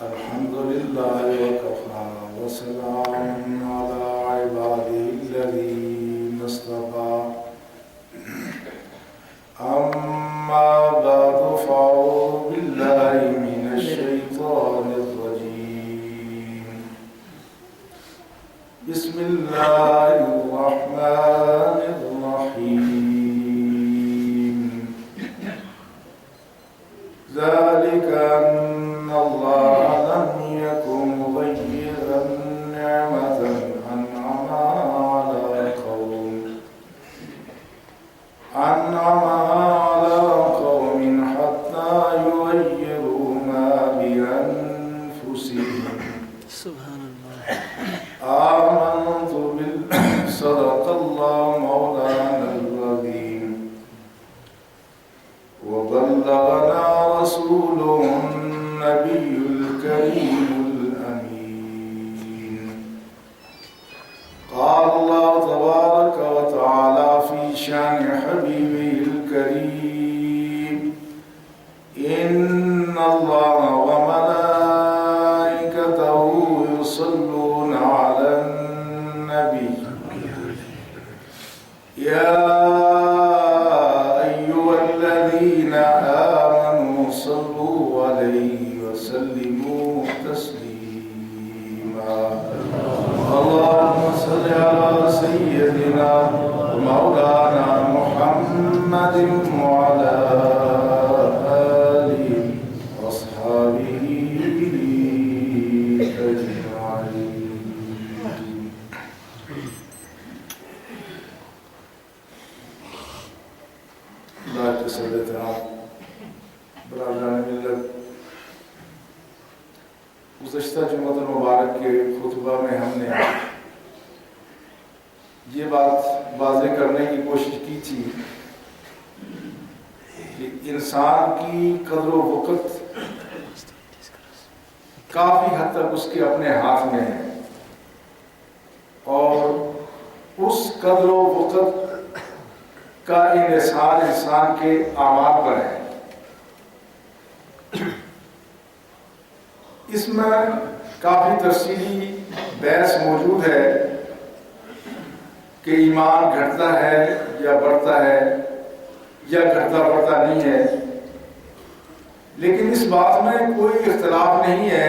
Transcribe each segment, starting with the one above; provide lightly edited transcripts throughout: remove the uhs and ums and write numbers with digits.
الحمد لله وكفى وسلام على عباده الذين اصطفى أما بعد فأعوذ بالله من الشيطان الرجيم بسم الله الرحمن الرحيم ذلك أن الله لم يكن مغيرا نعمة أنعمها على قوم حتى يغيروا ما بأنفسهم سبحان الله. آمنت صدق الله مولانا العظيم وبلغنا رسوله النبي الكريم الأمين. قال الله تبارك وتعالى في شان حبيبه الكريم إن الله وملائكته يصلون على النبي يا أيها الذين آمنوا صلوا عليه وسلموا تسليما. اللهم صل على سيدنا ومولانا محمد وعلى آله وأصحابه أجمعين. ذات سیدنا برادران ملت، گزشتہ جمعہ المبارک کے خطبہ میں ہم نے یہ بات واضح کرنے کی کوشش کی تھی کہ انسان کی قدر و وقت کافی حد تک اس کے اپنے ہاتھ میں ہے اور اس قدر و وقت کا انحصار انسان کے اعمال پر ہے. اس میں کافی تفصیلی بحث موجود ہے کہ ایمان گھٹتا ہے یا بڑھتا ہے یا گھٹتا بڑھتا نہیں ہے، لیکن اس بات میں کوئی اختلاف نہیں ہے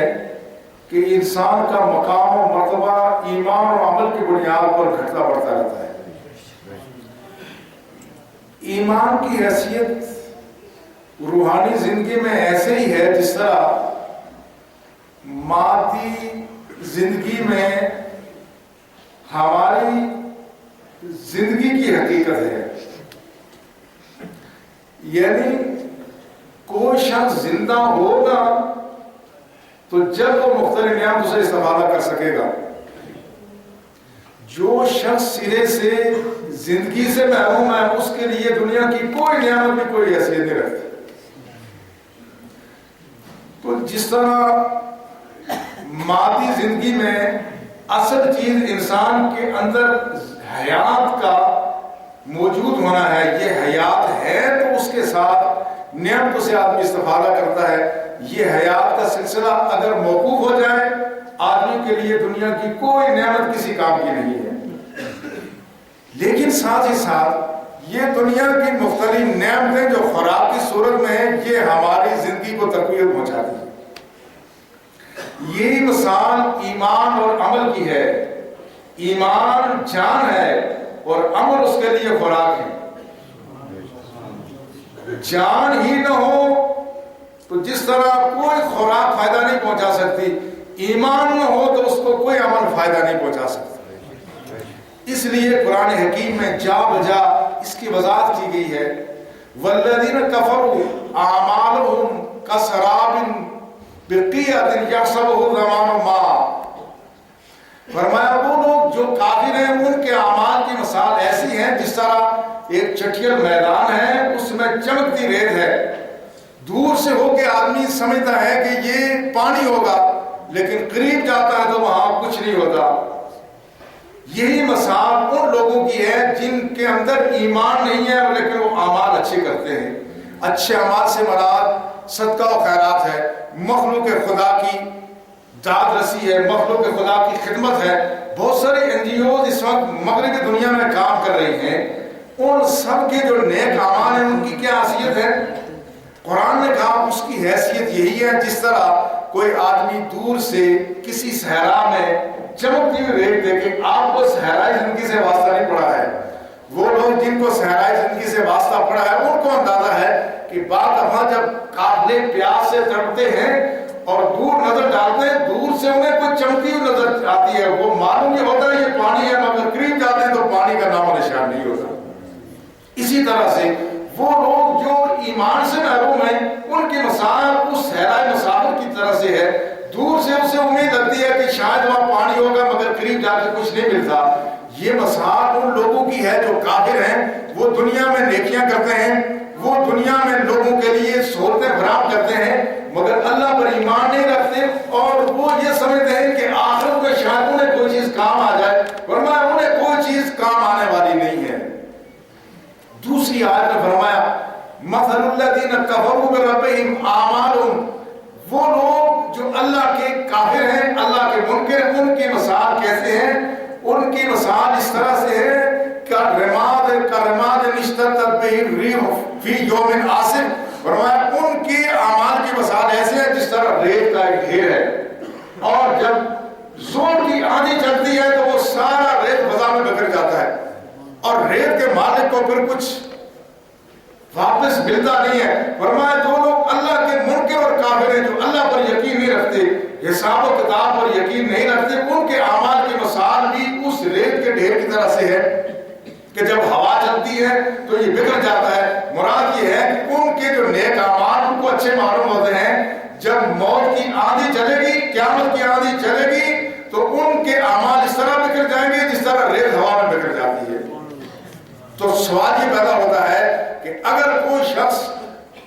کہ انسان کا مقام و مرتبہ ایمان اور عمل کی بنیاد پر گھٹتا بڑھتا رہتا ہے. ایمان کی حیثیت روحانی زندگی میں ایسے ہی ہے جس طرح مادی زندگی میں ہماری زندگی کی حقیقت ہے. یعنی کوئی شخص زندہ ہوگا تو جب وہ مختلف نعمتوں سے استفادہ کر سکے گا. جو شخص سرے سے زندگی سے محروم ہے اس کے لیے دنیا کی کوئی نعمت بھی کوئی حیثیت نہیں رکھتی. تو جس طرح مادی زندگی میں اصل چیز انسان کے اندر حیات کا موجود ہونا ہے، یہ حیات ہے تو اس کے ساتھ نعمتوں سے آدمی استفادہ کرتا ہے. یہ حیات کا سلسلہ اگر موقوف ہو جائے آدمی کے لیے دنیا کی کوئی نعمت کسی کام کی نہیں ہے. لیکن ساتھ ہی ساتھ یہ دنیا کی مختلف نعمتیں جو خوراک کی صورت میں ہیں یہ ہماری زندگی کو تقویت پہنچاتی ہیں. یہی مثال ایمان اور عمل کی ہے. ایمان جان ہے اور عمل اس کے لیے خوراک ہے. جان ہی نہ ہو تو جس طرح کوئی خوراک فائدہ نہیں پہنچا سکتی، ایمان نہ ہو تو اس کو کوئی عمل فائدہ نہیں پہنچا سکتا. اس لیے قرآن حکیم میں جا بجا اس کی وضاحت کی گئی ہے. والذین کفروا اعمالهم کسراب بقیعۃ یحسبہ الظمآن ماء. فرمایا وہ لوگ جو کافر ہیں ان کے اعمال کی مثال ایسی ہیں جس طرح ایک چٹیل میدان ہے، اس میں چمکتی ریت ہے، دور سے ہو کے آدمی سمجھتا ہے کہ یہ پانی ہوگا لیکن قریب جاتا ہے تو وہاں کچھ نہیں ہوتا. یہی مثال ان لوگوں کی ہے جن کے اندر ایمان نہیں ہے لیکن وہ اعمال اچھے کرتے ہیں. اچھے اعمال سے مراد صدقہ و خیرات ہے، مخلوق خدا کی داد رسی ہے، مخلوق خدا کی خدمت ہے. بہت سارے NGOs اس وقت مغربی دنیا میں کام کر رہی ہیں. ان سب کے جو نیک اعمال ہیں ان کی کیا حیثیت ہے؟ قرآن نے کہا اس کی حیثیت یہی ہے جس طرح کوئی آدمی دور سے کسی صحرا میں چمکتی ہوئی ریت دیکھے. آپ کو صحرائی زندگی سے واسطہ نہیں پڑا ہے. وہ لوگ جن کو صحرائی زندگی سے واسطہ پڑا ہے ان کو اندازہ ہے کہ بعض دفعہ جب قافلے پیاس سے تڑپتے ہیں اور دور نظر ڈالتے ہیں، دور سے انہیں کوئی چمکی ہوئی نظر آتی ہے. وہ معلوم یہ ہوتا ہے یہ پانی ہے، مگر قریب جاتے ہیں تو پانی کا نام و نشان نہیں ہوتا. اسی طرح سے وہ لوگ جو ایمان سے محروم ہیں ان کی مثال اس صحرائی مسافر کی طرح سے ہے. دور سے اسے امید لگتی ہے کہ شاید وہاں پانی ہوگا مگر قریب جا کے کچھ نہیں ملتا. یہ مثال ان لوگوں کی ہے جو کافر ہیں. وہ دنیا میں نیکیاں کرتے ہیں، وہ دنیا میں لوگوں کے لیے سہولتیں فراہم کرتے ہیں، مگر اللہ پر ایمان نہیں رکھتے اور وہ یہ سمجھتے ہیں کہ آخرت میں شاید انہیں کوئی چیز کام آ جائے، ورنہ انہیں کوئی چیز کام آنے والی نہیں ہے. دوسری آیت میں فرمایا مثل الذین کفروا بربہم اعمالہم، وہ لوگ جو اللہ کے کافر ہیں، اللہ کے منکر ہیں، ان کی مثال کیسے ہیں؟ ان کی مثال اس طرح سے ہے کَرَمَادٍ اشْتَدَّتْ بِهِ الرِّيحُ فِي يَوْمٍ عَاصِفٍ. فرمایا ان کے اعمال کی مثال ایسے ہے جس طرح ریت کا ایک ڈھیر ہے اور جب زور کی آندھی چلتی ہے تو وہ سارا ریت فضا میں بکھر جاتا ہے اور ریت کے مالک کو پھر کچھ واپس ملتا نہیں ہے. فرمایا جو لوگ اللہ کے منکر اور کافر ہیں، جو اللہ پر یقین نہیں رکھتے، حساب و کتاب پر یقین نہیں رکھتے، ان کے اعمال کی مثال بھی اس ریت کے ڈھیر کی طرح سے ہے کہ جب ہوا چلتی ہے تو یہ بگڑ جاتا ہے. مراد یہ ہے کہ ان کے جو نیک اعمال ان کو اچھے معلوم ہوتے ہیں، جب موت کی آندھی چلے گی، قیامت کی آندھی چلے گی تو ان کے اعمال اس طرح بکھر جائیں گے جس طرح ریت ہوا میں بکھر جاتی ہے. تو سوال یہ پیدا ہوتا ہے کہ اگر کوئی شخص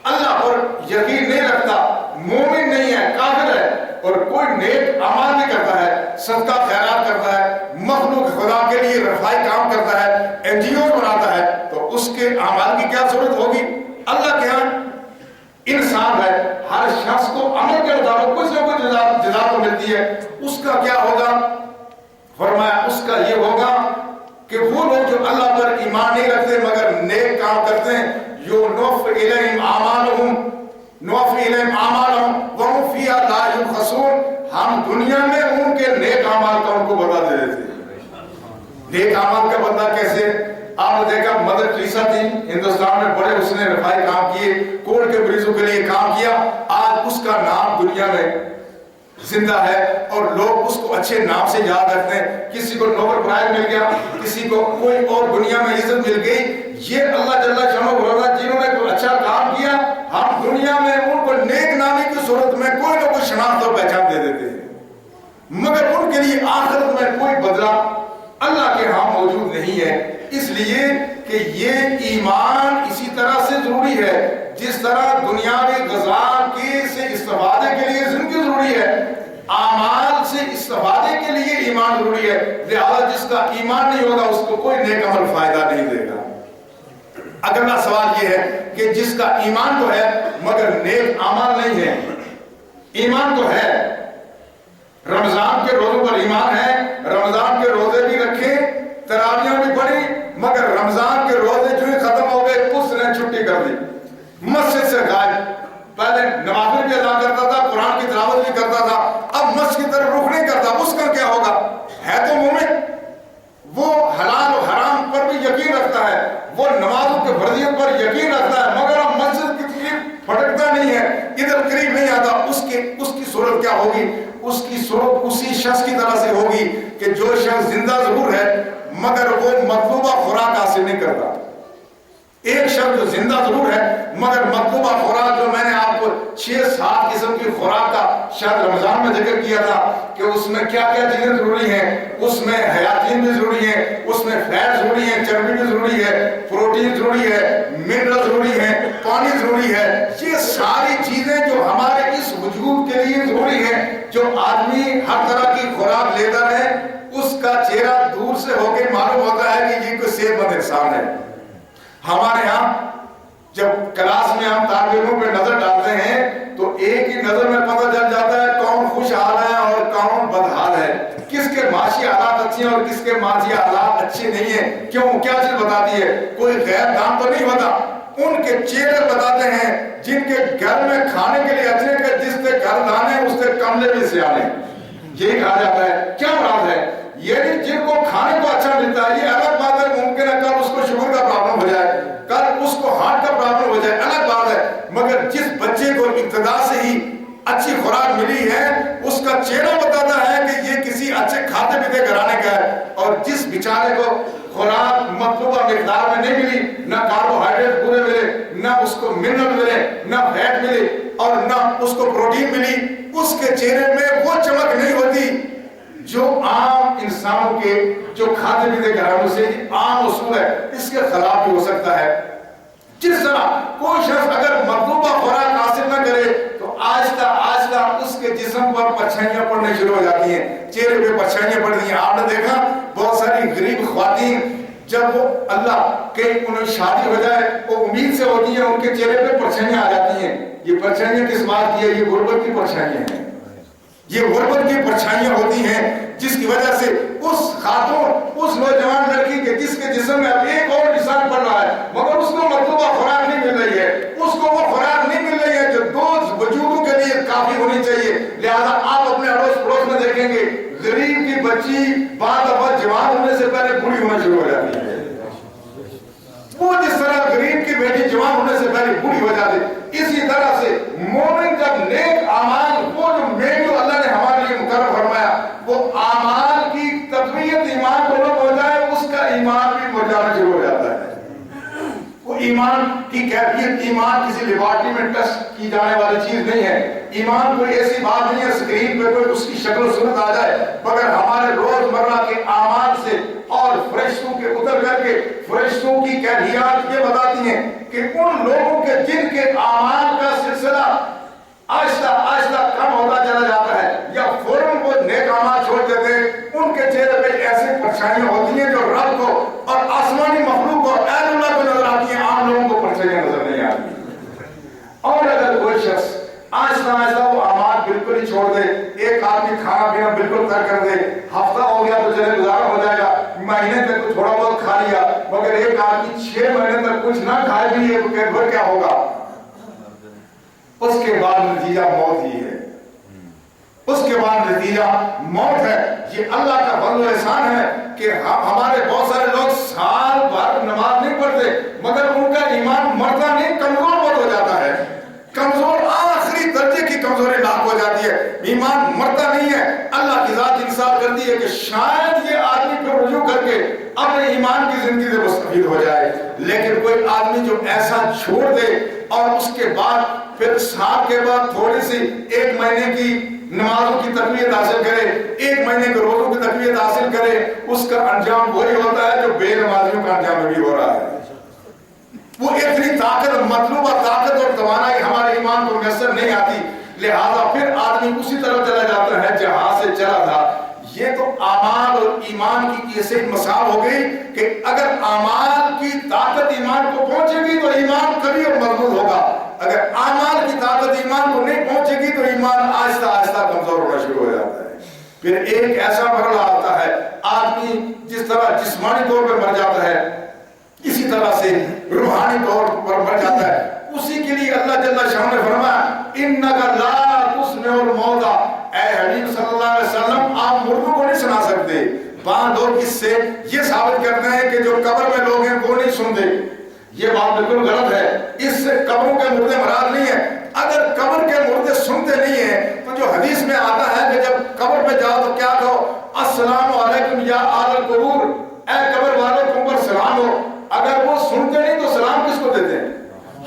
اللہ پر یقین نہیں رکھتا، مومن نہیں ہے، کافر ہے، اور کوئی نیک اعمال بھی کرتا ہے، صدقہ خیرات کرتا ہے، مخلوق خدا کے لیے رفائی کام کرتا ہے، NGO بناتا ہے، تو اس کے اعمال کی کیا ضرورت ہوگی؟ اللہ کے ہاں انسان ہے، ہر شخص کو عمل کے مطابق کچھ نہ کچھ جزا تو ملتی ہے. اس کا کیا ہوگا؟ فرمایا اس کا یہ ہوگا کہ وہ لوگ جو اللہ پر ایمان نہیں رکھتے مگر نیک کام کرتے ہیں، یُوَفِّ إِلَيْهِمْ أَعْمَالَهُمْ وَهُمْ فِيهَا لَا يُبْخَسُونَ. ہم دنیا میں ان کے نیک اعمال کا ان کو بتا دے دیتے ہیں. نیک اعمال کا بندہ کیسے؟ آپ نے دیکھا مدر ٹریسا تھی، ہندوستان میں بڑے اس نے رفائی کام کیے، کوڑ کے مریضوں کے لیے کام کیا. آج اس کا نام دنیا میں زندہ ہے اور لوگ اس کو اچھے نام سے یاد رکھتے ہیں. کسی کو نوبل پرائز مل گیا، کسی کو کوئی اور دنیا میں عزت مل گئی. یہ اللہ جل شانہ جنہوں نے کوئی اچھا کام کیا، ہم دنیا میں ان کو نیک نامی کی صورت میں کوئی نہ کوئی شناخت اور پہچان دے دیتے ہیں، مگر ان کے لیے آخرت میں کوئی بدلہ اللہ کے ہاں موجود نہیں ہے. اس لیے کہ یہ ایمان اسی طرح سے ضروری ہے جس طرح دنیاوی غذا سے استفادے کے لیے زندگی ضروری ہے، اعمال سے استفادے کے لیے ایمان ضروری ہے. لہذا جس کا ایمان نہیں ہوگا اس کو کوئی نیک عمل فائدہ نہیں دے گا. اگلا سوال یہ ہے کہ جس کا ایمان تو ہے مگر نیک اعمال نہیں ہے. ایمان تو ہے، رمضان کے روزوں پر ایمان ہے، رمضان کے روزے بھی رکھے، تراویحیں بھی پڑھی، مگر رمضان کے روزے جو ہی ختم ہو گئے اس نے چھٹی کر دی، مسجد سے غائب. پہلے نوافل بھی ادا کرتا تھا، قرآن کی تلاوت بھی کرتا تھا، اب مسجد کی طرف رخ نہیں کرتا. اس کا کیا ہوگا؟ ہے تو مومن، وہ حلال و حرام پر بھی یقین رکھتا ہے، وہ نمازوں کے فرضیت پر یقین رکھتا ہے، مگر اب مسجد کی طرف پھٹکتا نہیں ہے، ادھر قریب نہیں آتا. اس کی صورت کیا ہوگی؟ اس کی صورت اسی شخص کی طرح سے ہوگی کہ جو شخص زندہ ضرور ہے مگر وہ مطلوبہ خوراک حاصل نہیں کرتا. ایک شخص جو زندہ ضرور ہے مگر مطلوبہ خوراک، جو میں نے آپ کو 6-7 قسم کی خوراک کا شاید رمضان میں ذکر کیا تھا کہ اس میں کیا کیا چیزیں ضروری ہیں. اس میں حیاتین بھی ضروری ہیں، اس میں فیٹ ضروری ہے، چربی بھی ضروری ہے، پروٹین ضروری ہے، منرل ضروری ہے، پانی ضروری ہے. یہ ساری چیزیں جو ہمارے اس وجود کے لیے ضروری ہیں، جو آدمی ہر طرح کی خوراک لیتا ہے اس کا چہرہ دور سے ہو کے معلوم ہوتا ہے کہ یہ کوئی صحت مند انسان ہے. ہمارے ہاں جب کلاس میں ہم طالب علموں پہ نظر ڈالتے ہیں اچھی ہیں اور کس کے ماضی حالات اچھے نہیں ہیں. کیوں؟ کیا چیز بتاتی ہے؟ کوئی غیر دان تو نہیں ہوتا. ان کے چہرے بتاتے ہیں جن کے گھر میں کھانے کے لیے اچھے کہ جس سے گھر دانے اس سے کملے بھی سیانے. یہی کہا جاتا ہے. کیا مراد ہے؟ یہ جن کو کھانے کو اچھا ملتا ہے، یہ الگ بات ہے. ممکن ہے کل اس کو شوگر کا پرابلم ہو جائے، کل اس کو ہارٹ کا پرابلم ہو جائے، الگ بات ہے. مگر جس بچے کو ابتدا سے ہی اچھی خوراک ملی ہے، اس کا چہرہ بتاتا ہے کہ یہ کسی اچھے کھاتے پیتے گھرانے کا ہے. اور جس بیچارے کو خوراک مطلوبہ مقدار میں نہیں ملی، نہ کاربوہائیڈریٹ پورے ملے، نہ اس کو منرل ملے، نہ فیٹ ملے اور نہ اس کو پروٹین ملی، اس کے چہرے میں وہ چمک نہیں ہوتی جو عام انسانوں کے جو کھاتے پیتے گھرانوں سے عام اصول ہے. اس کے خلاف بھی ہو سکتا ہے. جس طرح کوئی شخص اگر مطلوبہ خوراک حاصل نہ کرے تو آہستہ آہستہ اس کے جسم پر پچھائیاں پڑنے شروع ہو جاتی ہیں، چہرے پہ پچھائیاں پڑتی ہیں. آپ نے دیکھا بہت ساری غریب خواتین جب وہ اللہ کہ انہیں شادی ہو جائے وہ امید سے ہوتی ہیں، ان کے چہرے پہ پرچھائیاں آ جاتی ہیں. یہ پرچھائیاں کس بات کی ہے؟ یہ غربت کی پرچھائیاں ہیں. یہ غربت کی پرچھائیاں ہوتی ہیں جس کی وجہ سے اس خاتون، اس نوجوان لڑکی کے جس کے جسم میں اب ایک اور انسان پڑ رہا ہے مگر اس کو مطلوبہ خوراک نہیں مل رہی ہے، اس کو وہ خوراک نہیں مل رہی ہے جو دو وجودوں کے لیے کافی ہونی چاہیے. لہذا آپ اپنے اڑوس پڑوس میں دیکھیں گے غریب کی بچی بعض دفعہ جوان ہونے سے پہلے بوڑھی ہونا شروع ہو جاتی ہے. وہ جس طرح غریب کی بیٹی جوان ہونے سے پہلے بوڑھی ہو جاتی ہے، اسی طرح سے مومن جب نیک اعمال، وہ جو اللہ نے ہمارے لیے مقرر فرمایا، وہ اعمال کی تقویت ایمان کو نہ ہو جائے، اس کا ایمان بھی مرجانا شروع ہو جاتا ہے. وہ ایمان کی کیفیت، ایمان کسی لیبارٹری میں ٹیسٹ کی جانے والی چیز نہیں ہے. ایمان کوئی ایسی بات نہیں ہے اسکرین پہ کوئی اس کی شکل و صورت آ جائے، مگر ہمارے روزمرہ کے اعمال سے اور فرشتوں کے اتر کر کے فرشتوں کی کیفیات یہ بتاتی ہیں کہ ان لوگوں کے جن کے اعمال کا سلسلہ آہستہ آہستہ کم ہوتا چلا جاتا ہے یا فوراً وہ نیک اعمال چھوڑ دیتے ہیں، ان کے چہرے پہ ایسی پرچھائیاں ہوتی ہیں جو رب کو اور آسمانی مخلوق کو اے اللہ کو نظر آتی ہیں، عام لوگوں کو پرچھائیاں نظر نہیں آتی. اور اگر کوئی شخص آہستہ آہستہ وہ اعمال بالکل ہی چھوڑ دے، ایک آدمی کھانا پینا بالکل ترک کر دے، ہفتہ ہو گیا تو چلے گزارا ہو جائے گا، مہینے تک تو تھوڑا بہت کھا لیا، مگر ایک آدمی 6 مہینے تک کچھ نہ کھائے بھی ہے تو کیا ہوگا؟ اس کے بعد نتیجہ موت ہی ہے. اس کے بعد نتیجہ موت ہے. یہ اللہ کا فضل و احسان ہے کہ ہمارے بہت سارے لوگ سال بھر نماز نہیں پڑھتے مگر ان کا ایمان مرتا نہیں، کمزور بہت ہو جاتا ہے. کمزور، آخری درجے کی کمزوری لاحق ہو جاتی ہے، ایمان مرتا نہیں ہے. اللہ کی ذات انصاف کرتی ہے کہ شاید یہ آدمی پھر رجوع کر کے اپنے ایمان کی زندگی سے مستفید ہو جائے. لیکن کوئی آدمی جو ایسا چھوڑ دے اور اس کے بعد پھر سال کے بعد تھوڑی سی 1 مہینے کی نمازوں کی تقویت حاصل کرے، 1 مہینے کے روزوں کی تقویت حاصل کرے، اس کا انجام وہی ہوتا ہے جو بے نمازیوں کا انجام بھی ہو رہا ہے. وہ اتنی طاقت، مطلوبہ طاقت اور توانائی ہمارے ایمان کو میسر نہیں آتی، لہذا پھر آدمی اسی طرح چلا جاتا ہے جہاں سے چلا تھا. یہ تو اعمال اور ایمان کی ایسے مثال ہو گئی کہ اگر اعمال کی طاقت ایمان کو پہنچے گی تو ایمان قوی اور مضبوط ہوگا، اگر اعمال کی طاقت ایمان کو نہیں پہنچے گی تو ایمان آہستہ آہستہ کمزور ہونا شروع ہو جاتا ہے. پھر ایک ایسا مرحلہ آتا ہے، آدمی جس طرح جسمانی طور پر مر جاتا ہے اسی طرح سے روحانی طور پر مر جاتا ہے. اسی کے لیے اللہ جل شانہ نے فرمایا انک لا تسمع الموتى، اے حبیب صلی اللہ علیہ وسلم آپ مردوں کو نہیں سنا سکتے. بعض لوگ اس سے یہ ثابت کرتے ہیں کہ جو قبر میں لوگ ہیں وہ نہیں سنتے. یہ بات بالکل غلط ہے. اس سے قبروں کے مردے مراد نہیں ہے. اگر قبر کے مردے سنتے نہیں ہیں تو جو حدیث میں آتا ہے کہ جب قبر پہ جاؤ تو کیا کہو؟ السلام علیکم یا آل القبور، اے قبر والوں تم پر سلام ہو. اگر وہ سنتے نہیں تو سلام کس کو دیتے ہیں؟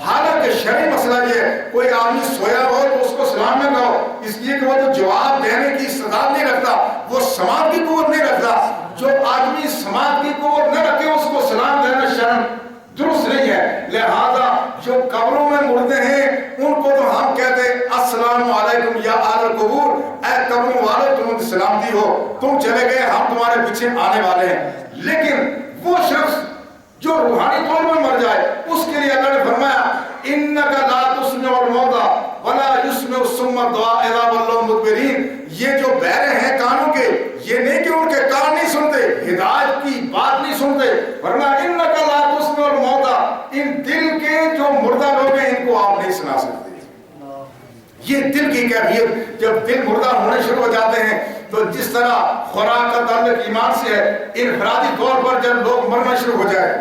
حالانکہ شرعی مسئلہ یہ ہے کوئی آدمی سویا ہو تو اس کو سلام نہ کہو، اس لیے کہ وہ جو جواب دینے کی استعداد نہیں رکھتا، وہ سماعت کی قوت نہیں رکھتا. جو آدمی سماعت کی قوت نہ رکھے اس کو سلام دینا شرعاً درست نہیں ہے. لہذا جو قبروں میں مردے ہیں ان کو تو ہم کہتے ہیں السلام علیکم یا آل القبور، اے قبروں والوں تم سلامتی ہو، تم چلے گئے ہم تمہارے پیچھے آنے والے ہیں. لیکن وہ شخص جو روحانی طور پر مر جائے اس کے لیے اللہ نے فرمایا انک لا تسمع الموتى ولا يسمع الصم الدعاء اذا ولوا مدبرین. یہ جو بہرے ہیں کانوں کے، یہ نہیں کہ ان کے کان نہیں سنتے، ہدایت کی بات نہیں سنتے، ورنہ انک لا تسمع الموتى، ان دل کے جو مردہ لوگ ہیں ان کو آپ نہیں سنا سکتے۔ یہ دل کی کیفیت، جب دل مردہ ہونے شروع ہو جاتے ہیں تو جس طرح خوراک کا تعلق ایمان سے ہے، انفرادی طور پر جب لوگ مرنا شروع ہو جائے،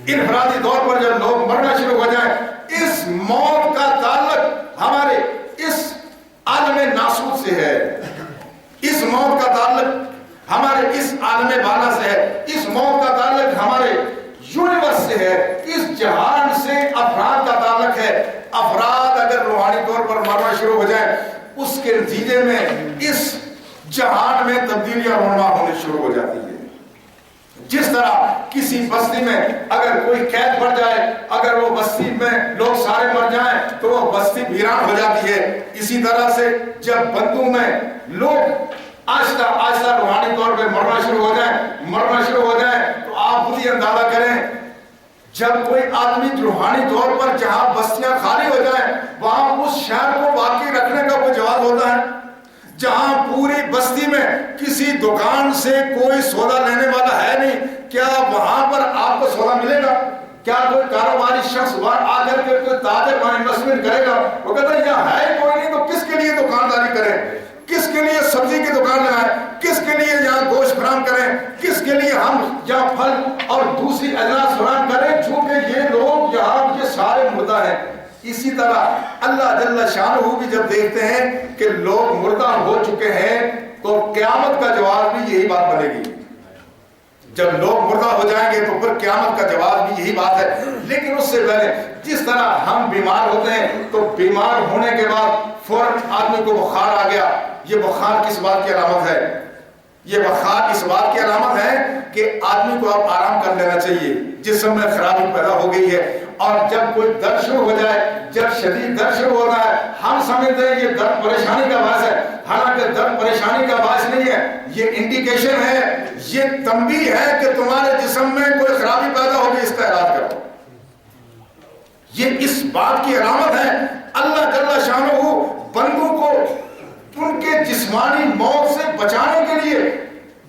انفرادی طور پر جب لوگ مرنا شروع ہو جائیں، اس موت کا تعلق ہمارے اس عالم ناسوت سے ہے، اس موت کا تعلق ہمارے اس عالم بالا سے ہے، اس موت کا تعلق ہمارے یونیورس سے ہے، اس جہان سے افراد کا تعلق ہے۔ افراد اگر روحانی طور پر مرنا شروع ہو جائیں، اس کے نتیجے میں اس جہان میں تبدیلیاں رونما ہونے شروع ہو جاتی ہیں۔ جس طرح کسی بستی میں اگر کوئی قید پڑ جائے، اگر وہ بستی میں لوگ سارے مر جائیں تو وہ بستی ویران ہو جاتی ہے، اسی طرح سے جب بندوں میں لوگ آہستہ آہستہ روحانی طور پہ مرنا شروع ہو جائیں تو آپ خود ہی اندازہ کریں، جب کوئی آدمی روحانی طور پر جہاں بستیاں خالی ہو جائیں وہاں اس شہر کو باقی رکھنے کا کوئی جواز ہوتا ہے؟ جہاں پوری بستی میں کسی دکان سے کوئی سودا لینے والا ہے نہیں، کیا وہاں پر آپ کو سودا ملے گا؟ کیا کوئی کاروباری شخص وہاں آ کر کے کوئی تاجر وہاں انویسٹمنٹ کرے گا؟ وہ کہتا ہے یہاں ہے کوئی نہیں تو کس کے لیے دکانداری کریں، کس کے لیے سبزی کی دکان لگائیں، کس کے لیے یہاں گوشت فراہم کریں، کس کے لیے ہم یہاں پھل اور دوسری اجناس فراہم کریں، چونکہ یہ لوگ یہاں یہ سارے مردہ ہیں۔ اسی طرح اللہ جل شانہ بھی جب دیکھتے ہیں کہ لوگ مردہ ہو چکے ہیں تو قیامت کا جواب بھی یہی بات بنے گی۔ جب لوگ مردہ ہو جائیں گے تو پھر قیامت کا جواب بھی یہی بات ہے۔ لیکن اس سے پہلے جس طرح ہم بیمار ہوتے ہیں تو بیمار ہونے کے بعد فوراً آدمی کو بخار آ گیا، یہ بخار کس بات کی علامت ہے؟ یہ بخار اس بات کی علامت ہے کہ آدمی کو اب آرام کر لینا چاہیے، جسم میں خرابی پیدا ہو گئی ہے۔ اور جب کوئی درد شروع ہو جائے، جب شدید درد شروع ہوتا ہے، ہم سمجھتے ہیں یہ درد پریشانی کا باعث ہے، حالانکہ درد پریشانی کا باعث نہیں ہے، یہ انڈیکیشن ہے، یہ تنبیہ ہے کہ تمہارے جسم میں کوئی خرابی پیدا ہوگی، اس کا علاج کرو۔ یہ اس بات کی علامت ہے۔ اللہ جل شانہ بندوں کو ان کے جسمانی موت سے بچانے کے لیے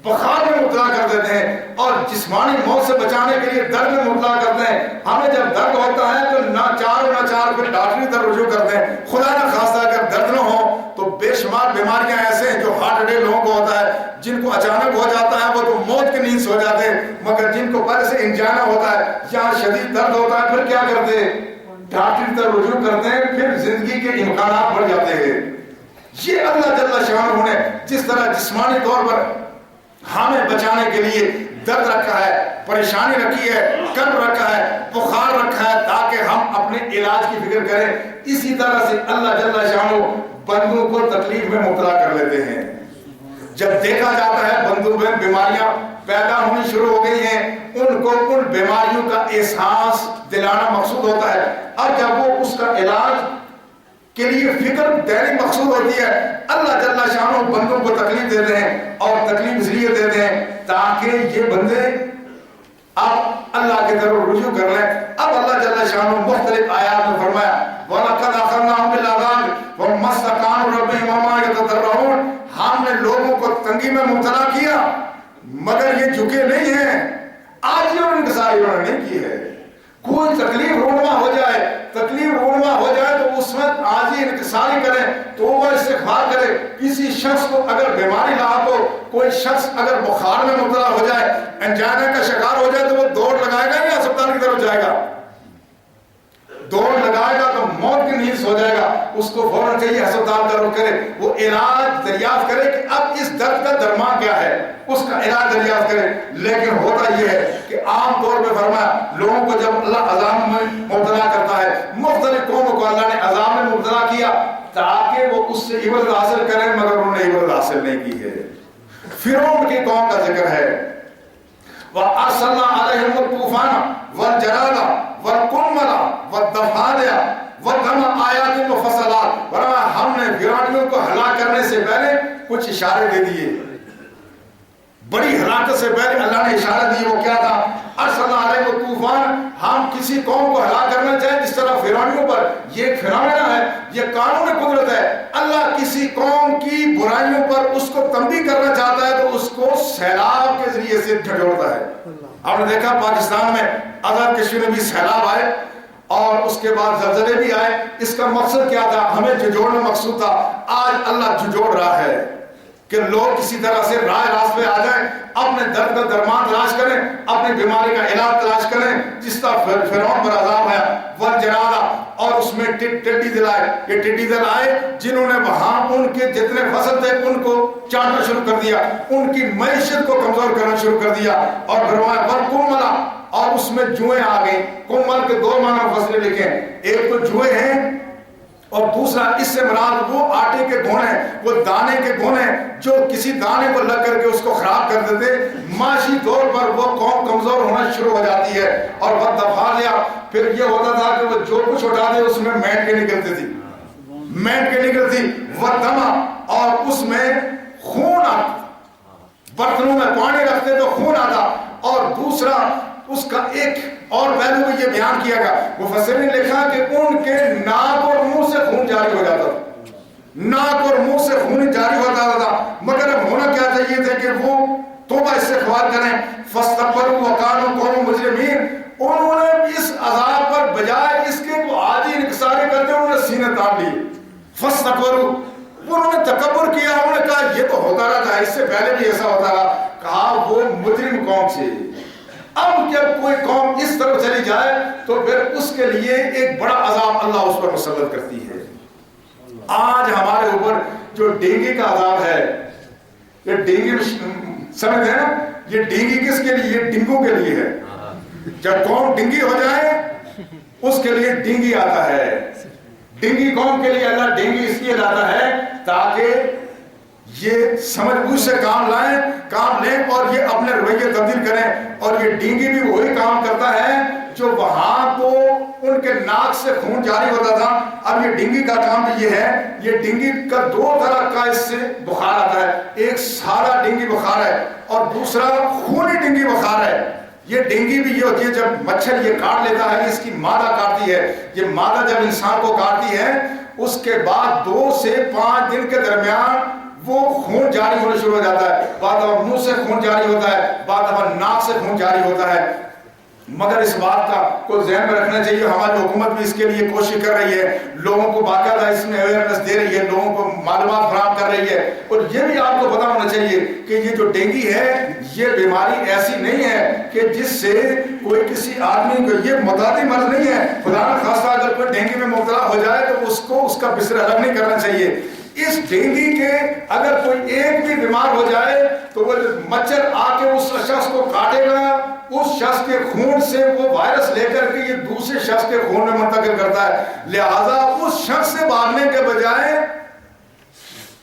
بخار میں مبتلا کر دیتے ہیں، اور جسمانی موت سے بچانے کے لیے درد میں مبتلا کرتے ہیں۔ ہمیں جب درد ہوتا ہے تو نہ چار پھر ڈاکٹری طرف رجوع کرتے ہیں۔ خدا نہ خواستہ اگر درد نہ ہو تو بے شمار بیماریاں ایسے ہیں جو ہارٹ اٹیک لوگوں کو ہوتا ہے، جن کو اچانک ہو جاتا ہے وہ تو موت کی نیند سے ہو جاتے ہیں، مگر جن کو پہلے سے انجینا ہوتا ہے، جہاں شدید درد ہوتا ہے، پھر کیا کرتے ہیں؟ ڈاکٹری طرف رجوع کرتے ہیں، پھر زندگی کے امکانات بڑھ جاتے ہیں۔ یہ اللہ جل شانہ نے جس طرح جسمانی طور پر ہمیں بچانے کے لیے درد رکھا ہے، پریشانی رکھی ہے، کرب رکھا ہے، بخار رکھا ہے، تاکہ ہم اپنے علاج کی فکر کریں، اسی طرح سے اللہ جل شانہ بندوں کو تکلیف میں مبتلا کر لیتے ہیں۔ جب دیکھا جاتا ہے بندوں میں بیماریاں پیدا ہونی شروع ہو گئی ہیں، ان کو ان بیماریوں کا احساس دلانا مقصود ہوتا ہے، اور جب وہ اس کا علاج کے لیے فکر دینی مقصود ہوتی ہے، اللہ جل شانہ بندوں کو تکلیف دیتے ہیں، اور تکلیف اس لیے دیتے ہیں تاکہ یہ بندے اب اللہ کی طرف رجوع کر لیں۔ اب اللہ جل شانہ مختلف آیات میں فرمایا وَلَقَدْ أَخَذْنَاهُم بِالْعَذَابِ وَهُمْ مَا اسْتَكَانُوا رَبِّهِمْ وَمَا يَتَضَرَّعُونَ، ہم نے لوگوں کو تنگی میں مبتلا کیا مگر یہ جھکے نہیں ہیں، آج یہ انکساری انہوں نے نہیں کی ہے۔ کوئی تکلیف رونما ہو جائے تو اس وقت آج ہی انکساری کریں، توبہ استغفار کرے۔ کسی شخص کو اگر بیماری لاحق ہو، کوئی شخص اگر بخار میں مبتلا ہو جائے، انجینا کا شکار ہو جائے، تو وہ دوڑ لگائے گا یا اسپتال کی طرف جائے گا؟ دوڑ لگائے گا تو موت کی نیند سو جائے گا۔ اس کو فوراً چاہیے ہسپتال کا رخ کرے، وہ علاج دریافت کرے کہ اب اس درد کا درمان کیا ہے، اس کا علاج دریافت کرے۔ لیکن ہوتا یہ ہے کہ عام طور پہ فرمایا لوگوں کو جب اللہ عذاب میں مبتلا کرتا ہے، مختلف قوموں کو اللہ نے عذاب میں مبتلا کیا تاکہ وہ اس سے عبرت حاصل کریں، مگر انہوں نے عبرت حاصل نہیں کی ہے۔ فرعون کی قوم کا ذکر ہے، وَأَرْسَلْنَا عَلَيْهِمُ الطُّوفَانَ وَالْجَرَادَ وَالْقُمَّلَ وَالضَّفَادِعَ وَالدَّمَ آیَاتٍ مُفَصَّلَاتٍ، ورنہ ہم نے ویرانیوں کو ہلاک کرنے سے پہلے کچھ اشارے دے دیے۔ بڑی ہلاکت سے پہلے اللہ نے اشارہ دی، وہ کیا تھا؟ ارسلنا علیہم طوفان، ہم کسی قوم کو ہلاک کرنا چاہیں جس طرح فرعونیوں پر، یہ ایک فنامنا ہے، یہ قانون قدرت ہے، اللہ کسی قوم کی برائیوں پر اس کو تنبیہ کرنا چاہتا ہے تو اس کو سیلاب کے ذریعے سے جھنجھوڑتا ہے۔ آپ نے دیکھا پاکستان میں آزاد کشمیر میں بھی سیلاب آئے اور اس کے بعد زلزلے بھی آئے، اس کا مقصد کیا تھا؟ ہمیں جھنجھوڑنا مقصود تھا۔ آج اللہ جھنجھوڑ رہا ہے کہ لوگ کسی طرح سے راہ راست پہ آ جائیں، اپنے درد کا درمان تلاش کریں، اپنی بیماری کا علاج تلاش کریں، جس طرح فرعون پر عذاب آیا والجرادہ، اور اس میں ٹڈی دل آئے، یہ ٹڈی دل آئے جنہوں نے وہاں ان کے جتنے فصل تھے ان کو چاٹنا شروع کر دیا، ان کی معیشت کو کمزور کرنا شروع کر دیا، اور فرمایا والقملا، اور اس میں جوئیں آ گئیں۔ کمل کے دو معنی فصلیں لکھیں، ایک تو جوئیں ہیں اور دوسرا اس سے مراد وہ آٹے کے گھونے، وہ دانے کے گھونے جو کسی دانے کو لگ کر کے اس کو خراب کر دیتے۔ معاشی طور پر وہ قوم کمزور ہونا شروع ہو جاتی ہے، اور وقت دفاع لیا، پھر یہ ہوتا تھا کہ وہ جو کچھ اٹھا دے اس میں مینٹ کے نکلتی تھی، مینٹ کے نکلتی وردما، اور اس میں خون آتا، برتنوں میں پانی رکھتے تو خون آتا، اور دوسرا اس کا ایک اور پہلو میں یہ بیان کیا گیا، مفسرین نے لکھا کہ ان کے ناک اور منہ سے خون جاری ہو جاتا تھا، ناک اور منہ سے خون جاری ہو جاتا تھا، مگر اب ہونا کیا چاہیے تھے کہ وہ توبہ استغفار کریں، فاستغفروا وکانوا قوما مجرمین، انہوں نے اس عذاب پر بجائے اس کے وہ عادی انکساری کرتے انہوں نے سینے تاڑ لیے، فاستغفروا، انہوں نے تکبر کیا، انہوں نے کہا یہ تو ہوتا رہتا ہے، اس سے پہلے بھی ایسا ہوتا رہا، کہا وہ مجرم قوم سے۔ اب جب کوئی قوم اس طرف چلی جائے تو پھر اس کے لیے ایک بڑا عذاب اللہ اس پر مسلط کرتی ہے۔ آج ہمارے اوپر جو ڈینگی کا عذاب ہے، یہ ڈینگی سمجھتے ہیں نا، یہ ڈینگی کس کے لیے؟ یہ ڈینگو کے لیے ہے۔ جب قوم ڈینگی ہو جائے اس کے لیے ڈینگی آتا ہے، ڈینگی قوم کے لیے اللہ ڈینگی اس لیے لاتا ہے تاکہ یہ سمجھ بوجھ سے کام لیں اور یہ اپنے رویے تبدیل کریں، اور یہ ڈینگی بھی وہی کام کرتا ہے جو وہاں تو ان کے ناک سے خون جاری ہوتا تھا، اب یہ ڈینگی کا کام بھی یہ ہے، یہ ڈینگی کا دو طرح کا اس سے بخار آتا ہے، ایک سادہ ڈینگی بخار ہے اور دوسرا خونی ڈینگی بخار ہے۔ یہ ڈینگی بھی یہ ہوتی ہے جب مچھر یہ کاٹ لیتا ہے، اس کی مادہ کاٹتی ہے، یہ مادہ جب انسان کو کاٹتی ہے اس کے بعد 2 سے 5 دن کے درمیان وہ خون جاری ہونا شروع ہو جاتا ہے، بعد دفعہ منہ سے خون جاری ہوتا ہے، بعد دفعہ ناک سے خون جاری ہوتا ہے۔ مگر اس بات کا کو ذہن میں رکھنا چاہیے، ہماری حکومت بھی اس کے لیے کوشش کر رہی ہے، لوگوں کو باقاعدہ اس میں اویئرنیس دے رہی ہے، لوگوں کو معلومات فراہم کر رہی ہے، اور یہ بھی آپ کو پتا ہونا چاہیے کہ یہ جو ڈینگی ہے یہ بیماری ایسی نہیں ہے کہ جس سے کوئی کسی آدمی کو، یہ متعدی مرض نہیں ہے، خدا نہ خواستہ اگر کوئی ڈینگی میں مبتلا ہو جائے تو اس کو اس کا بستر الگ نہیں کرنا چاہیے۔ اس ڈینگی کے اگر کوئی ایک بھی بیمار ہو جائے تو وہ مچھر آ کے اس شخص کو کاٹے گا، اس شخص کے خون سے وہ وائرس لے کر کے یہ دوسرے شخص کے خون میں منتقل کرتا ہے، لہذا اس شخص سے بھاگنے کے بجائے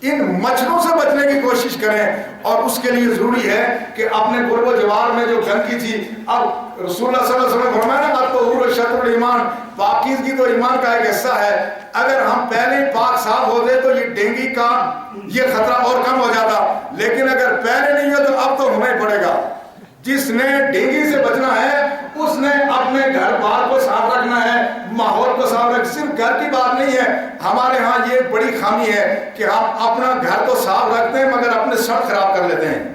ان مچھروں سے بچنے کی کوشش کریں، اور اس کے لیے ضروری ہے کہ اپنے قرب و جوار میں جو گندگی تھی، اب رسول اللہ صلی اللہ علیہ وسلم نے فرمایا نا الطہور شطر الایمان، پاکیزگی تو ایمان کا ایک حصہ ہے، اگر ہم پہلے ہی پاک صاف ہوتے تو یہ ڈینگی کا یہ خطرہ اور کم ہو جاتا، لیکن اگر پہلے نہیں ہو تو اب تو ہونا ہی پڑے گا۔ جس نے ڈینگی سے بچنا ہے اس نے اپنے گھر بار کو صاف رکھنا ہے، ماحول کو صاف رکھنا، صرف گھر کی بات نہیں ہے، ہمارے ہاں یہ بڑی خامی ہے کہ ہم اپنا گھر تو صاف رکھتے ہیں مگر اپنے سڑک خراب کر لیتے ہیں۔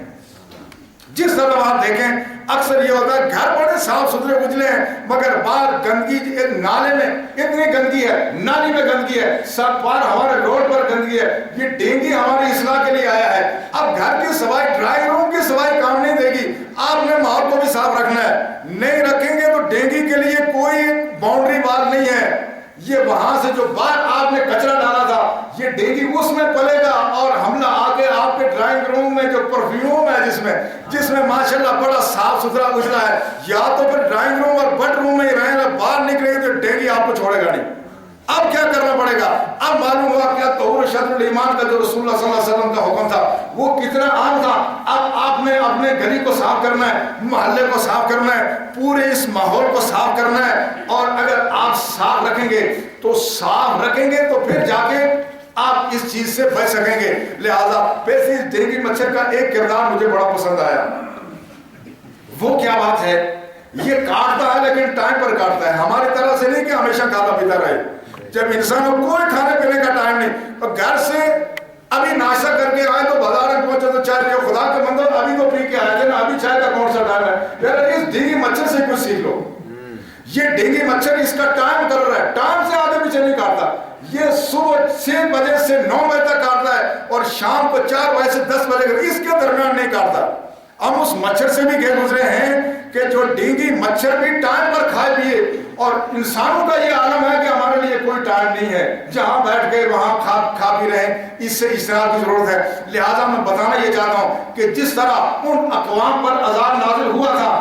جس طرح آپ دیکھیں اکثر یہ ہوتا ہے گھر بڑے صاف ستھرے اجلے ہیں مگر باہر گندگی، نالے میں اتنی گندگی ہے، نالی میں گندگی ہے، سب پار ہمارے روڈ پر گندگی ہے، یہ ڈینگی ہماری اصلاح کے لیے آیا ہے۔ اب گھر کی سوائے، ڈرائنگ روم کی سوائے کام نہیں دے گی، آپ نے ماحول کو بھی صاف رکھنا ہے، نہیں رکھیں گے تو ڈینگی کے لیے کوئی باؤنڈری وال نہیں ہے، یہ وہاں سے جو باہر آپ نے کچرا ڈالا تھا یہ ڈینگی اس میں پلے گا اور حملہ آ کے آپ کے ڈرائنگ روم میں جو پرفیوم ہے جس میں ماشاءاللہ بڑا صاف ستھرا اجلا ہے، یا تو پھر ڈرائنگ روم اور بیڈ روم میں ہی رہیں گے، باہر نکلیں گے تو ڈینگی آپ کو چھوڑے گا نہیں۔ اب کیا کرنا پڑے گا؟ اب معلوم ہوا کیا طہور شطر الایمان کا جو رسول اللہ صلی اللہ علیہ وسلم کا حکم تھا وہ کتنا عام تھا۔ اب آپ نے اپنے گلی کو صاف کرنا ہے، محلے کو صاف کرنا ہے، پورے اس ماحول کو صاف کرنا ہے، اور اگر آپ صاف رکھیں گے تو پھر جا کے آپ آپ اس چیز سے بچ سکیں گے. لہذا پیسے ڈینگی مچھر کا ایک کردار مجھے بڑا پسند آیا. وہ کیا بات ہے, یہ کاٹتا ہے لیکن ٹائم پر کاٹتا ہے. ہماری طرح سے نہیں کہ ہمیشہ کھاتا پیتا رہے. جب انسان کو کوئی کھانے پینے کا ٹائم نہیں, تو گھر سے ابھی ناشتہ کر کے آئے تو بازار میں پہنچے تو چائے پیو. خدا کے بندو ابھی تو پی کے آئے تھے نا, ابھی چائے کا کون سا ٹائم ہے. یار اس ڈینگی مچھر سے کچھ سیکھ لو. یہ ڈینگی مچھر اس کا ٹائم کر رہا ہے, ٹائم سے آگے پیچھے نہیں کاٹتا. یہ صبح 6 بجے سے 9 بجے تک کاٹتا ہے اور شام کو 4 بجے سے 10 بجے اس کے درمیان نہیں کاٹتا. ہم اس مچھر سے بھی گئے گزرے ہیں کہ جو ڈینگی مچھر بھی ٹائم پر کھائے پیے, اور انسانوں کا یہ عالم ہے کہ ہمارے لیے کوئی ٹائم نہیں ہے, جہاں بیٹھ گئے وہاں کھا پی رہے ہیں. اس سے اصلاح کی ضرورت ہے. لہٰذا میں بتانا یہ چاہتا ہوں کہ جس طرح ان اقوام پر عذاب نازل ہوا تھا,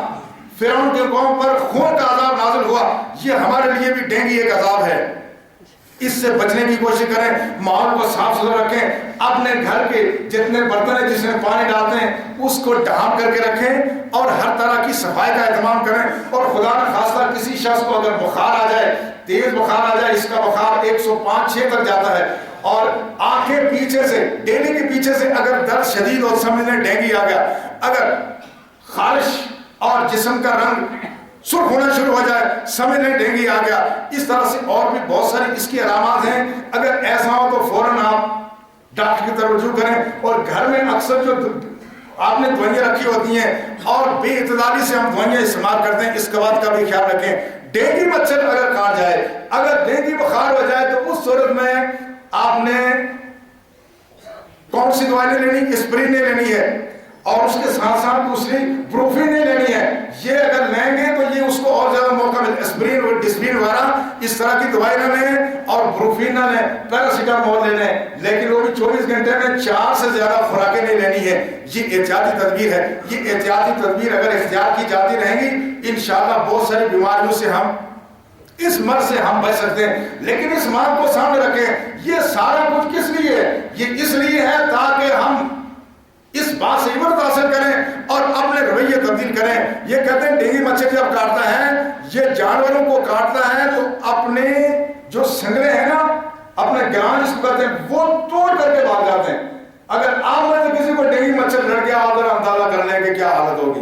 فرعون کے قوم پر خون کا عذاب نازل ہوا, یہ ہمارے لیے بھی ڈینگی ایک عذاب ہے. اس سے بچنے کی کوشش کریں, ماحول کو صاف ستھرا رکھیں, اپنے گھر کے جتنے برتن ہیں جس میں پانی ڈالتے ہیں اس کو ڈھانپ کر کے رکھیں, اور ہر طرح کی صفائی کا اہتمام کریں. اور خدا نہ خاصہ کسی شخص کو اگر بخار آ جائے, تیز بخار آ جائے, اس کا بخار 105-6 تک جاتا ہے, اور آنکھیں پیچھے سے ڈینگی کے پیچھے سے اگر درد شدید اور سمجھ لیں ڈینگی آ گیا, اگر خارش اور جسم کا رنگ سرخ ہونا شروع ہو جائے, سمجھ لیں ڈینگی آ گیا. اس طرح سے اور بھی بہت ساری اس کی علامات ہیں. اگر ایسا ہو تو فوراً آپ ڈاکٹر کی طرف رجوع کریں. اور گھر میں اکثر جو آپ نے دوائیاں رکھی ہوتی ہیں اور بے اعتدالی سے ہم دوائیاں استعمال کرتے ہیں, اس کے بعد کا بھی خیال رکھیں. ڈینگی مچھر اگر کاٹ جائے, اگر ڈینگی بخار ہو جائے, تو اس صورت میں آپ نے کون سی دوائی نہیں لینی, اسپرین نہیں لینی ہے, اور اس کے ساتھ ساتھ دوسری بروفین نہیں لینی ہے. یہ اگر لیں گے تو یہ اس کو اور زیادہ موقع ملے. اسپرین اور ڈسپرین وغیرہ اس طرح کی دوائی نہ لیں, اور بروفین نہ لیں, پیراسیٹامول لے لیں, لیکن وہ بھی 24 گھنٹے میں 4 سے زیادہ خوراکیں نہیں لینی ہے. یہ احتیاطی تدبیر ہے. یہ احتیاطی تدبیر اگر اختیار کی جاتی رہیں گی, انشاءاللہ بہت ساری بیماریوں سے ہم اس مرض سے ہم بچ سکتے ہیں. لیکن اس بات کو سامنے رکھیں, یہ سارا کچھ کس لیے ہے؟ یہ اس لیے ہے تاکہ ہم اس بات سے عبرت حاصل کریں اور اپنے رویے تبدیل کریں. یہ کہتے ہیں ڈینگی مچھر جب کاٹتا ہے, یہ جانوروں کو کاٹتا ہے تو اپنے جو سنگلے ہیں نا, اپنے گران جس کو کہتے ہیں, وہ توڑ کر کے بھاگ جاتے ہیں. اگر آپ میں سے کسی کو ڈینگی مچھر لڑ گیا, آپ ذرا اندازہ کر لیں کہ کیا حالت ہوگی.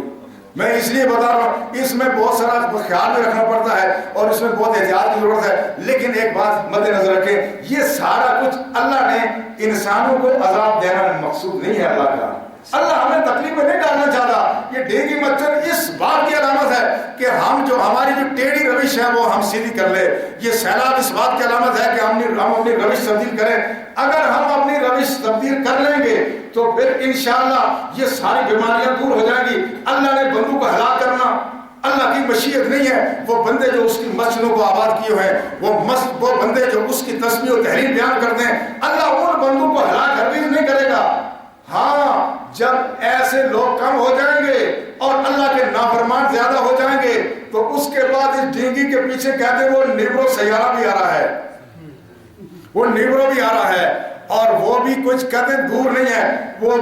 میں اس لیے بتا رہا ہوں, اس میں بہت سارا خیال بھی رکھنا پڑتا ہے اور اس میں بہت احتیاط کی ضرورت ہے. لیکن ایک بات مد نظر رکھیں, یہ سارا کچھ اللہ نے انسانوں کو عذاب دینا مقصود نہیں ہے. اللہ ہمیں تکلیف میں نہیں ڈالنا چاہتا. یہ ڈینگی مچھر اس بات کی علامت ہے کہ ہم جو ہماری جو ٹیڑھی روش ہے وہ ہم سیدھی کر لیں. یہ سیلاب اس بات کی علامت ہے کہ ہم اپنی روش تبدیل کریں. اگر ہم اپنی روش تبدیل کر لیں گے تو پھر انشاءاللہ یہ ساری بیماریاں دور ہو جائیں گی. اللہ نے بندوں کو ہلاک کرنا اللہ کی مشیت نہیں ہے. وہ بندے جو اس کی مسجدوں کو آباد کیے ہیں, وہ بندے جو اس کی تسبیح و تحلیل بیان کرتے ہیں, اللہ ان بندوں کو ہلاک ہرگز نہیں کرے گا. ہاں, جب ایسے لوگ کم ہو جائیں گے اور اللہ کے نافرمان زیادہ ہو جائیں گے, تو اس کے بعد اس ڈینگی کے پیچھے کہتے ہیں وہ نیبرو سیارہ بھی آ رہا ہے, وہ نیبرو بھی آ رہا ہے, اور وہ بھی کچھ کہتے ہیں دور نہیں ہے. وہ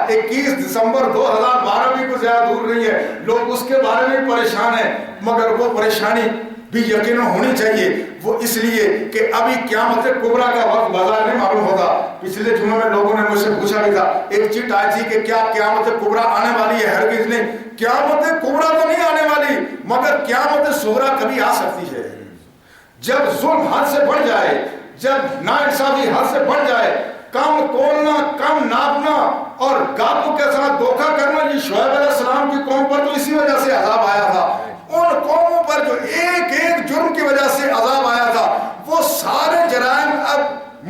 21 دسمبر 2012 بھی کچھ زیادہ دور نہیں ہے. لوگ اس کے بارے میں پریشان ہیں, مگر وہ پریشانی بھی یقیناً ہونی چاہیے. وہ اس لیے کہ ابھی قیامت کبریٰ کا وقت بازار نہیں معلوم ہوتا. پچھلے جمعے میں لوگوں نے مجھ سے پوچھا بھی تھا, ایک چٹ آئی تھی کہ کیا قیامت کبریٰ آنے والی ہے؟ ہرگز نہیں, قیامت کبریٰ تو نہیں آنے والی, مگر قیامت صغریٰ کبھی آ سکتی ہے. جب ظلم حد سے بڑھ جائے, جب ناانصافی حد سے بڑھ جائے, کم تولنا, کم ناپنا اور گاہکوں کے ساتھ دھوکہ کرنا. یہ شعیب علیہ السلام کی قوم پر تو اسی وجہ سے عذاب آیا تھا. ان قوموں پر جو ایک ایک جرم کی وجہ سے عذاب آیا تھا, وہ سارے جرائم اب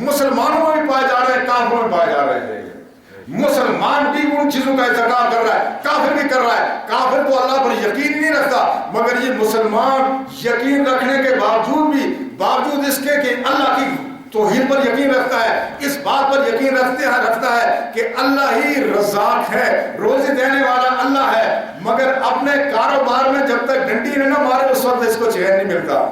مسلمانوں میں بھی پائے جا رہے ہیں, کافروں میں پائے جا رہے ہیں. مسلمان بھی ان چیزوں کا ارتکاب کر رہا ہے, کافر بھی کر رہا ہے. کافر تو اللہ پر یقین نہیں رکھتا, مگر یہ مسلمان یقین رکھنے کے باوجود اس کے کہ اللہ کی توحید پر یقین رکھتا ہے, اس بات پر یقین رکھتا ہے کہ اللہ ہی رزاق ہے, روزی دینے والا اللہ ہے, مگر اپنے کاروبار میں جب تک ڈنڈی نہ مارے اس وقت اس کو چین نہیں ملتا.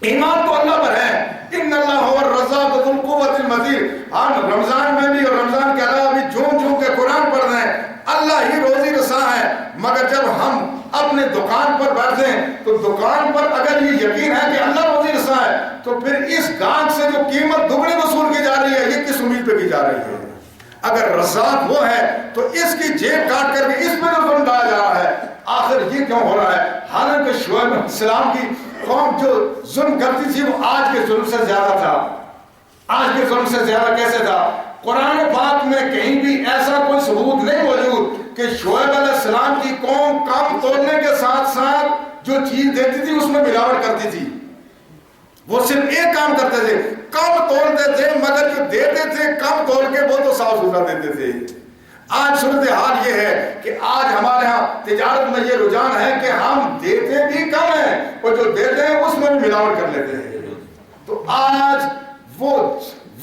ایمان تو اللہ پر ہے, ان اللہ هو الرزاق ذو القوة المتین. ہم رمضان میں بھی اور رمضان کے علاوہ بھی جھوم کے قرآن پڑھ رہے ہیں, اللہ ہی روزی رساں ہے. مگر جب ہم اپنے دکان پر بیٹھتے ہیں تو دکان پر اگر یہ یقین ہے کہ اللہ روزی رساں ہے, تو پھر اس گاہک سے جو قیمت دگنی وصول کی جا رہی ہے, یہ پہ کی جا رہی ہے. اگر رزاق وہ ہے تو اس کی جیب کاٹ کر کے اس پہ جو ظلم ڈالا جا رہا ہے, آخر یہ کیوں ہو رہا ہے؟ حالانکہ شعیب علیہ السلام کی قوم جو ظلم کرتی تھی وہ آج کے ظلم سے زیادہ تھا. آج کے ظلم سے زیادہ کیسے تھا؟ قرآن پاک میں کہیں بھی ایسا کوئی ثبوت نہیں موجود کہ شعیب علیہ السلام کی قوم کم تولنے کے ساتھ ساتھ جو چیز دیتی تھی اس میں ملاوٹ کرتی تھی. وہ صرف ایک کام کرتے تھے, کم تولتے تھے, مگر جو دیتے تھے کم تول کے وہ تو صاف ستھرا دیتے تھے. آج صورتحال یہ ہے کہ آج ہمارے ہاں تجارت میں یہ رجحان ہے کہ ہم دیتے بھی کم ہیں اور جو دیتے ہیں اس میں بھی ملاوٹ کر لیتے ہیں. تو آج وہ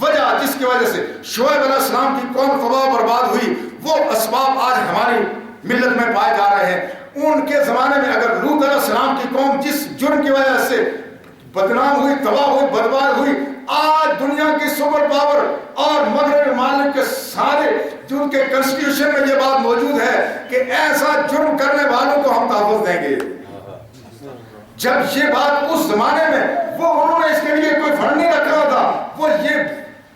وجہ جس کی وجہ سے شعیب علیہ السلام کی قوم تباہ و برباد ہوئی, وہ اسباب آج ہماری ملت میں پائے جا رہے ہیں. ان کے زمانے میں اگر لوط علیہ السلام کی قوم جس جرم کی وجہ سے بدنام ہوئی, تباہ ہوئی, برباد ہوئی, آج دنیا کی سپر پاور اور مغرب ممالک کے سارے جو ان کے کنسٹیٹیوشن میں یہ بات موجود ہے کہ ایسا جرم کرنے والوں کو ہم تحفظ دیں گے. جب یہ بات اس زمانے میں وہ انہوں نے اس کے لیے کوئی فنڈ نہیں رکھا تھا, وہ یہ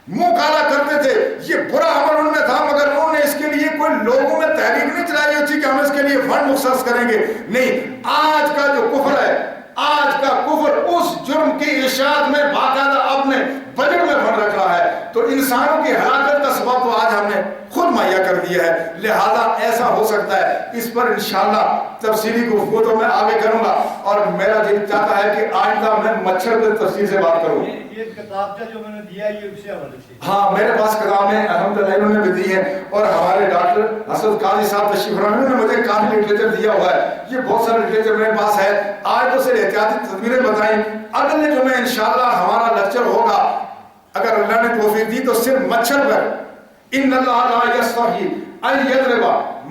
منہ کالا کرتے تھے, یہ برا عمل ان میں تھا, مگر انہوں نے اس کے لیے کوئی لوگوں میں تحریک نہیں چلائی ہوتی کہ ہم اس کے لیے فنڈ مختص کریں گے. نہیں, آج کا جو کفر ہے, آج کا کفر اس جرم کی اشاعت میں باقاعدہ اپنے بجٹ میں فنڈ رکھ رہا ہے. تو انسانوں کی ہلاکت کا سبب تو آج ہم نے خود مہیا کر دیا ہے. لہذا ایسا ہو سکتا ہے, اس پر انشاءاللہ تفصیلی گفتگو میں آگے کروں گا, اور میرا دل چاہتا ہے کہ آئندہ میں مچھر پہ تفصیل سے بات کروں. یہ کتاب جو میں نے دیا یہ اسے حوالے سے. ہاں, میرے پاس کتابیں الحمدللہ انہوں نے بھی دی ہیں, اور ہمارے ڈاکٹر اسد قاضی صاحب تشریف فرما نے مجھے کافی لٹریچر دیا ہوا ہے. یہ بہت سارا لٹریچر میرے پاس ہے. آج تو سے احتیاطی تدبیریں بتائیں. اگلے جمعے انشاءاللہ ہمارا لیکچر ہوگا, اگر اللہ نے توفیق دی تو صرف مچھر پر. ان اللہ لا یستحی ان یضرب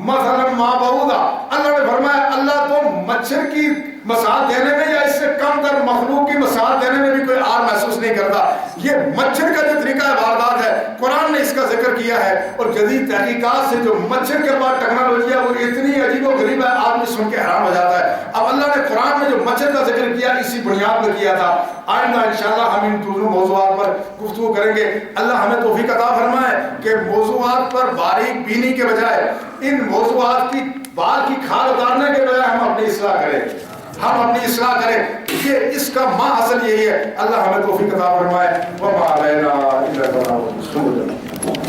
مثلا ما بعوضہ. اللہ نے فرمایا اللہ تو مچھر کی مثال دینے میں یا اس سے کم تر مخلوق کی مثال دینے میں بھی کوئی آر محسوس نہیں کرتا. یہ مچھر کا جو طریقہ واردات ہے قرآن نے اس کا ذکر کیا ہے, اور جدید تحقیقات سے جو مچھر کے بعد ٹیکنالوجی ہے وہ اتنی عجیب و غریب ہے, آدمی سن کے حیران ہو جاتا ہے. اب اللہ نے قرآن میں جو مچھر کا ذکر کیا اسی بنیاد پر کیا تھا. آئندہ انشاءاللہ ہم ان دونوں موضوعات پر گفتگو کریں گے. اللہ ہمیں توفیق عطا فرمائے کہ موضوعات پر باریک بینی کے بجائے ان موضوعات کی بال کی کھال اتارنے کے بجائے ہم اپنی اصلاح کریں, ہم اپنی اصلاح کریں. یہ اس کا ماں اصل یہی ہے. اللہ ہمیں توفیق عطا فرمائے. وما علینا الا البلاغ.